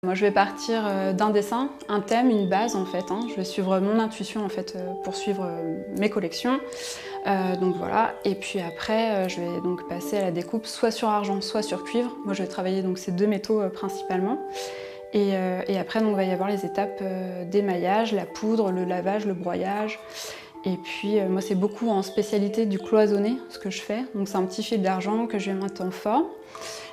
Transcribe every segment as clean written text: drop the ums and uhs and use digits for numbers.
Moi, je vais partir d'un dessin, un thème, une base en fait. Je vais suivre mon intuition en fait pour suivre mes collections. Donc voilà. Et puis après, je vais donc passer à la découpe soit sur argent, soit sur cuivre. Moi, je vais travailler donc ces deux métaux principalement. Et après, donc, il va y avoir les étapes d'émaillage, la poudre, le lavage, le broyage. Et puis moi, c'est beaucoup en spécialité du cloisonné, ce que je fais. Donc c'est un petit fil d'argent que je vais mettre en fort.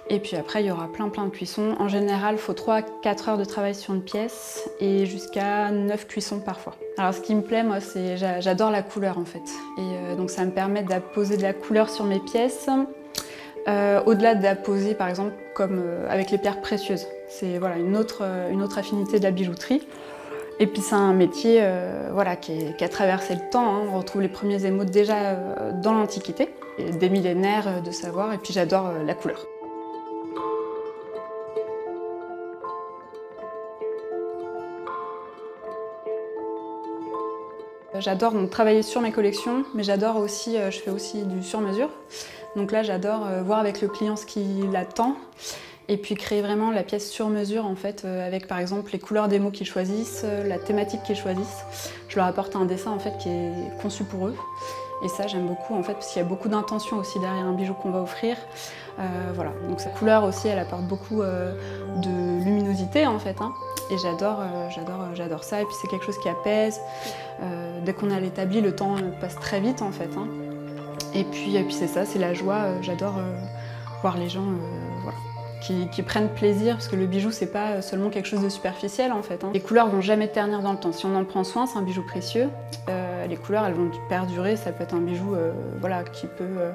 Et puis après, il y aura plein de cuissons. En général, il faut 3 à 4 heures de travail sur une pièce et jusqu'à 9 cuissons parfois. Alors ce qui me plaît, moi, c'est j'adore la couleur en fait. Et donc ça me permet d'apposer de la couleur sur mes pièces. Au-delà d'apposer par exemple comme avec les pierres précieuses. C'est voilà, une autre affinité de la bijouterie. Et puis c'est un métier voilà, qui a traversé le temps. On retrouve les premiers émaux déjà dans l'Antiquité. Des millénaires de savoir et puis j'adore la couleur. J'adore donc travailler sur mes collections, mais j'adore aussi, je fais aussi du sur-mesure. Donc là, j'adore voir avec le client ce qu'il attend et puis créer vraiment la pièce sur mesure en fait, avec par exemple les couleurs des mots qu'ils choisissent, la thématique qu'ils choisissent. Je leur apporte un dessin en fait qui est conçu pour eux. Et ça, j'aime beaucoup en fait, parce qu'il y a beaucoup d'intention aussi derrière un bijou qu'on va offrir. Voilà. Donc cette couleur aussi, elle apporte beaucoup de luminosité en fait. Et j'adore ça. Et puis c'est quelque chose qui apaise. Dès qu'on a l'établi, le temps passe très vite en fait. Et puis c'est ça, c'est la joie. J'adore voir les gens voilà, qui prennent plaisir, parce que le bijou, c'est pas seulement quelque chose de superficiel en fait. Les couleurs vont jamais ternir dans le temps. Si on en prend soin, c'est un bijou précieux. Les couleurs, elles vont perdurer. Ça peut être un bijou voilà, qui peut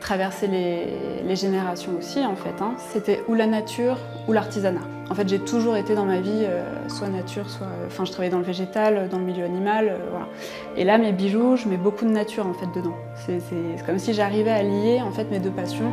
traverser les générations aussi en fait. C'était ou la nature ou l'artisanat. En fait, j'ai toujours été dans ma vie soit nature, soit... Enfin, je travaillais dans le végétal, dans le milieu animal, voilà. Et là, mes bijoux, je mets beaucoup de nature en fait dedans. C'est comme si j'arrivais à lier en fait mes deux passions.